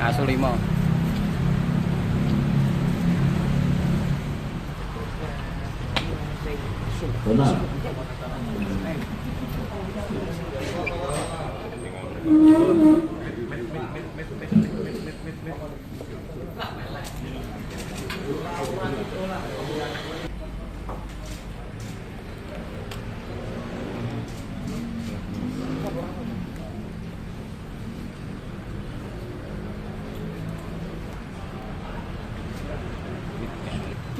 Asulimo. Benar.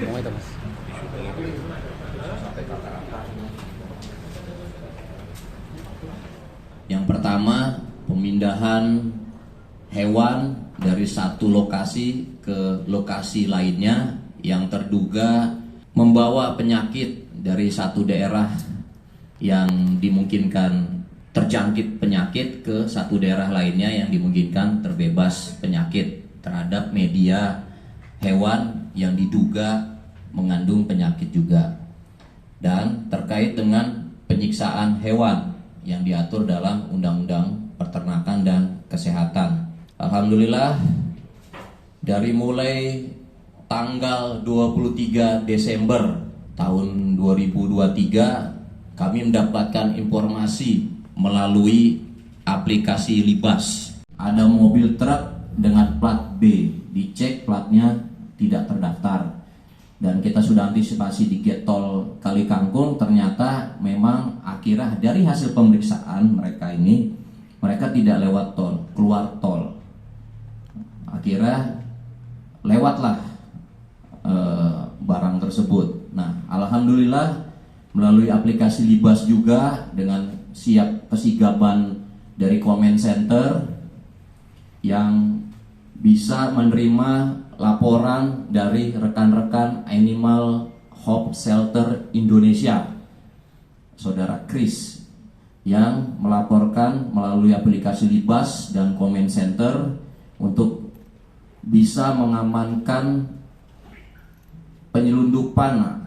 Mau itu mas. Yang pertama, pemindahan hewan dari satu lokasi ke lokasi lainnya yang terduga membawa penyakit dari satu daerah yang dimungkinkan terjangkit penyakit ke satu daerah lainnya yang dimungkinkan terbebas penyakit terhadap media hewan yang diduga mengandung penyakit juga. Dan terkait dengan penyiksaan hewan yang diatur dalam Undang-Undang Peternakan dan Kesehatan. Alhamdulillah, dari mulai tanggal 23 Desember tahun 2023 kami mendapatkan informasi melalui aplikasi Libas. Ada mobil truk dengan plat B, dicek platnya tidak terdaftar. Dan kita sudah antisipasi di gate tol Kali Kangkung, ternyata memang akhirnya dari hasil pemeriksaan mereka tidak lewat tol, keluar tol. Akhirnya lewatlah barang tersebut. Nah, alhamdulillah melalui aplikasi Libas juga dengan siap kesigapan dari comment center yang bisa menerima laporan dari rekan-rekan Animal Hope Shelter Indonesia, Saudara Chris, yang melaporkan melalui aplikasi Libas dan comment center untuk bisa mengamankan penyelundupan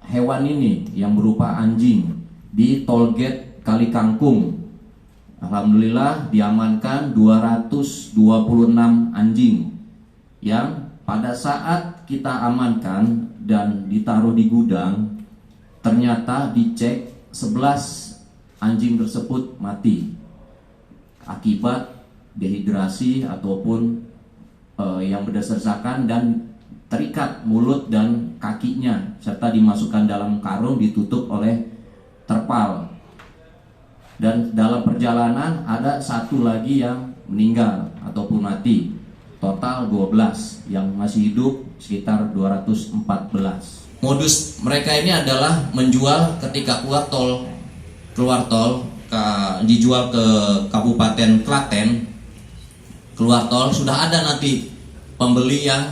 hewan ini yang berupa anjing di Tollgate Kali Kangkung. Alhamdulillah diamankan 226 anjing yang pada saat kita amankan dan ditaruh di gudang, ternyata dicek 11 anjing tersebut mati akibat dehidrasi ataupun yang berdasarkan dan terikat mulut dan kakinya serta dimasukkan dalam karung ditutup oleh terpal. Dan dalam perjalanan ada satu lagi yang meninggal ataupun mati. Total 12, yang masih hidup sekitar 214. Modus mereka ini adalah menjual ketika keluar tol dijual ke Kabupaten Klaten. Keluar tol sudah ada nanti pembeli yang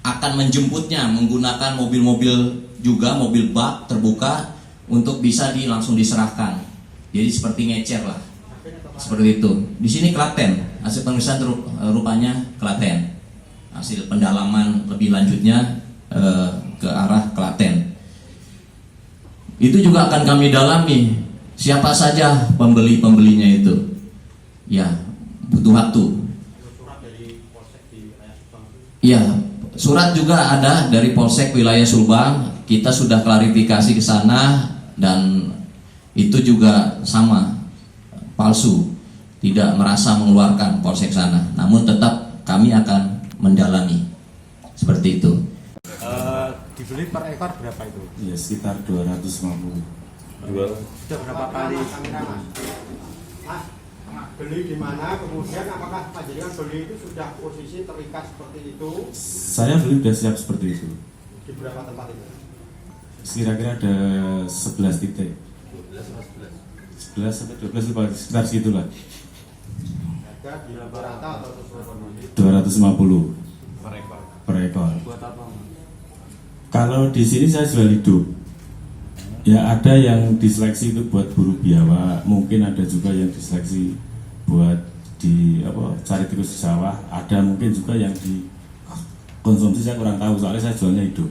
akan menjemputnya menggunakan mobil-mobil juga, mobil bak terbuka untuk bisa langsung diserahkan. Jadi seperti ngecer lah, seperti itu. Di sini Klaten, hasil pemeriksaan rupanya Klaten. Hasil pendalaman lebih lanjutnya ke arah Klaten. Itu juga akan kami dalami siapa saja pembelinya itu. Ya, butuh waktu. Ya, surat juga ada dari Polsek Wilayah Subang. Kita sudah klarifikasi ke sana dan itu juga sama, palsu, tidak merasa mengeluarkan Polsek sana. Namun tetap kami akan mendalami seperti itu. Dibeli per ekor berapa itu? Ya sekitar 250. Sudah berapa kali? Beli di mana, kemudian apakah panjenengan beli itu sudah posisi terikat seperti itu? Saya beli sudah siap seperti itu. Di berapa tempat itu? Kira-kira ada 11 titik. 11 sampai 12 sekitar segitulah. Harga di rata atau sesuai 250 per ekor. Buat apa? Kalau di sini saya jual hidup. Ya ada yang diseleksi itu buat buru biawak, mungkin ada juga yang diseleksi buat cari tikus di sawah, ada mungkin juga yang dikonsumsi, saya kurang tahu soalnya saya jualnya hidup.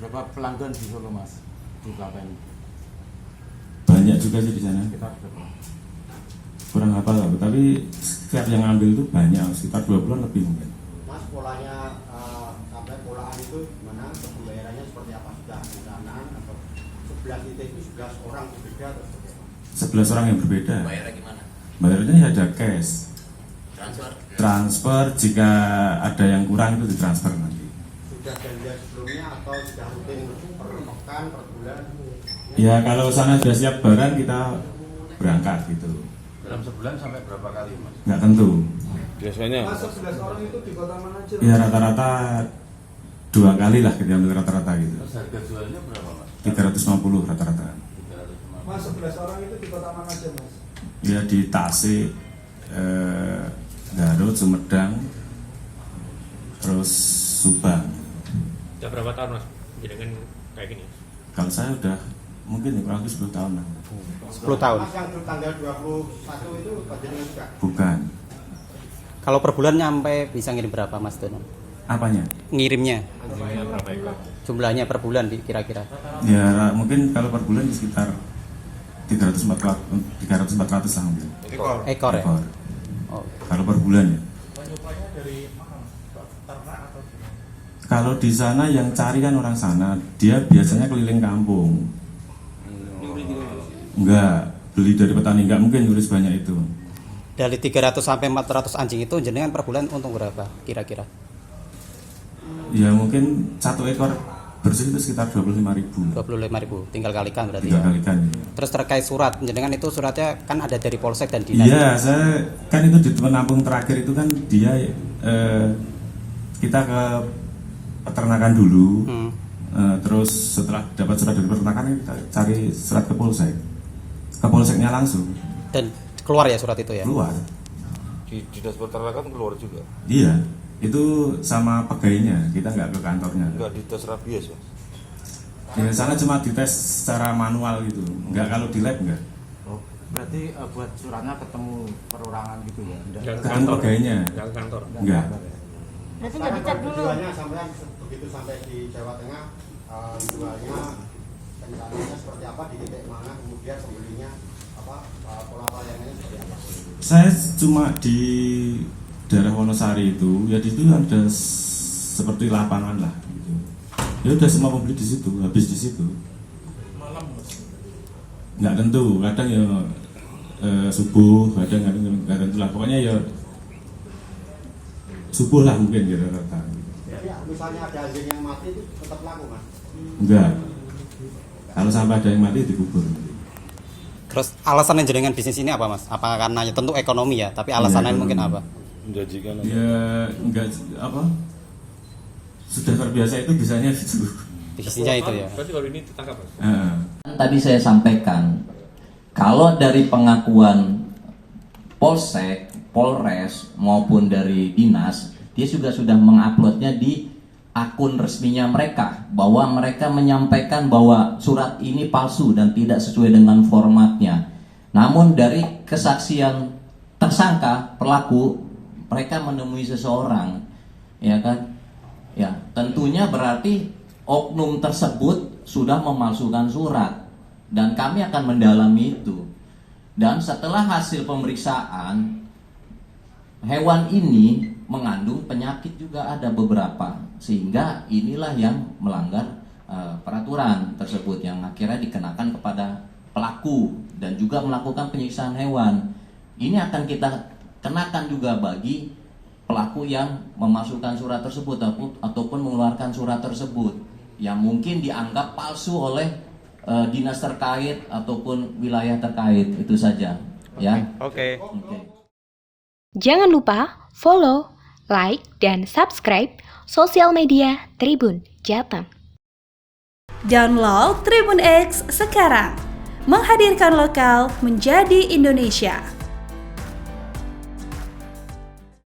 Berapa pelanggan di Solo Mas? Di Klaten? Banyak juga sih di sana. Sekitar berapa? kurang hafal aku, tapi setiap yang ngambil itu banyak, sekitar 2 bulan lebih mungkin. Mas, polanya sampai polaan itu gimana? Pembayarannya seperti apa? Sudah bulanan atau 11 itu 11 orang berbeda atau seperti apa? 11 orang yang berbeda. Bayarnya gimana? Bayarnya ya ada cash. Transfer jika ada yang kurang itu ditransfer nanti. Sudah janjian sebelumnya atau sudah rutin per pekan, per bulan? Ya kalau sana sudah siap barang kita berangkat gitu. Dalam sebulan sampai berapa kali, Mas? Nggak tentu. Biasanya Mas, 11 orang itu di kota mana aja? Ya rata-rata 2 kali lah kita ambil rata-rata gitu. terus harga jualnya berapa, Mas? 350 rata-rata. 350. Mas, 11 orang itu di kota mana aja, Mas? Ya di Tasik, Garut, Sumedang, terus Subang. Sudah berapa tahun Mas dengan kayak gini? Kalau saya udah mungkin kurang lebih 10 tahun lah. 10 tahun. Mas, yang tanggal 21 itu panjenengan juga? Bukan. Kalau per bulan nyampe bisa ngirim berapa Mas Dono? Apanya? Ngirimnya Jumlahnya berapa ekor? jumlahnya per bulan kira-kira. Ya mungkin kalau per bulan sekitar 300-400 lah mungkin. Ekor ya? Ekor. Oh. Kalau per bulan ya. Kalau di sana yang cari kan orang sana, dia biasanya keliling kampung. Enggak, beli dari petani, enggak mungkin nulis banyak itu. Dari 300 sampai 400 anjing itu jenengan per bulan untung berapa kira-kira? Ya mungkin 1 ekor bersih itu sekitar 25.000. 25.000, tinggal kalikan berarti 3 ya. kalikan. Terus terkait surat, jenengan itu suratnya kan ada dari polsek dan dinas. Iya, saya kan itu di penampung terakhir itu kan dia kita ke peternakan dulu. Terus setelah dapat surat dari peternakan kita cari surat ke polsek. Ke polseknya langsung Dan keluar ya surat itu ya? keluar. Di dinas peternakan keluar juga. Iya, itu sama pegawainya, kita nggak ke kantornya. Enggak dites rabies, Mas. Di sana cuma dites secara manual gitu, nggak kalau di lab nggak. Oh, berarti buat suratnya ketemu perorangan gitu ya? Nggak ke Ketemu kantor. pegawainya, Nggak ke kantor. nggak. Berarti nggak dicek dulu. Tujuannya sampai begitu sampai di Jawa Tengah, jualnya rencananya seperti apa, di titik mana, kemudian pembelinya apa, pola pelayanannya seperti apa? Saya cuma di daerah Wonosari itu, ya di situ ada seperti lapangan lah. Gitu. Ya udah semua pembeli di situ, habis di situ. Nggak tentu, kadang ya subuh, kadang nggak tentu lah. Pokoknya ya subuh lah mungkin ya rata. Jadi misalnya ada anjing yang mati itu tetap laku, Mas? Enggak. Kalau sampai ada yang mati dikubur. Terus alasan jenengan bisnis ini apa Mas? Apa karena ya tentu ekonomi ya, tapi alasan lain mungkin apa? Menjanjikan. Ya enggak apa? Sudah terbiasa itu bisanya gitu. Bisnisnya itu ya. Berarti kalau ini ditangkap Mas? Heeh. Tadi saya sampaikan, kalau dari pengakuan Polsek, Polres maupun dari dinas, dia juga sudah menguploadnya di akun resminya mereka, bahwa mereka menyampaikan bahwa surat ini palsu dan tidak sesuai dengan formatnya. Namun dari kesaksian tersangka pelaku, mereka menemui seseorang, ya kan? Ya, tentunya berarti oknum tersebut sudah memalsukan surat, dan kami akan mendalami itu. Dan setelah hasil pemeriksaan, hewan ini mengandung penyakit juga ada beberapa, sehingga inilah yang melanggar peraturan tersebut yang akhirnya dikenakan kepada pelaku dan juga melakukan penyiksaan hewan. Ini akan kita kenakan juga bagi pelaku yang memasukkan surat tersebut ataupun mengeluarkan surat tersebut yang mungkin dianggap palsu oleh dinas terkait ataupun wilayah terkait. Itu saja ya. Oke. Jangan lupa follow, like, dan subscribe sosial media Tribun Jateng. Download Tribun X sekarang, menghadirkan lokal menjadi Indonesia.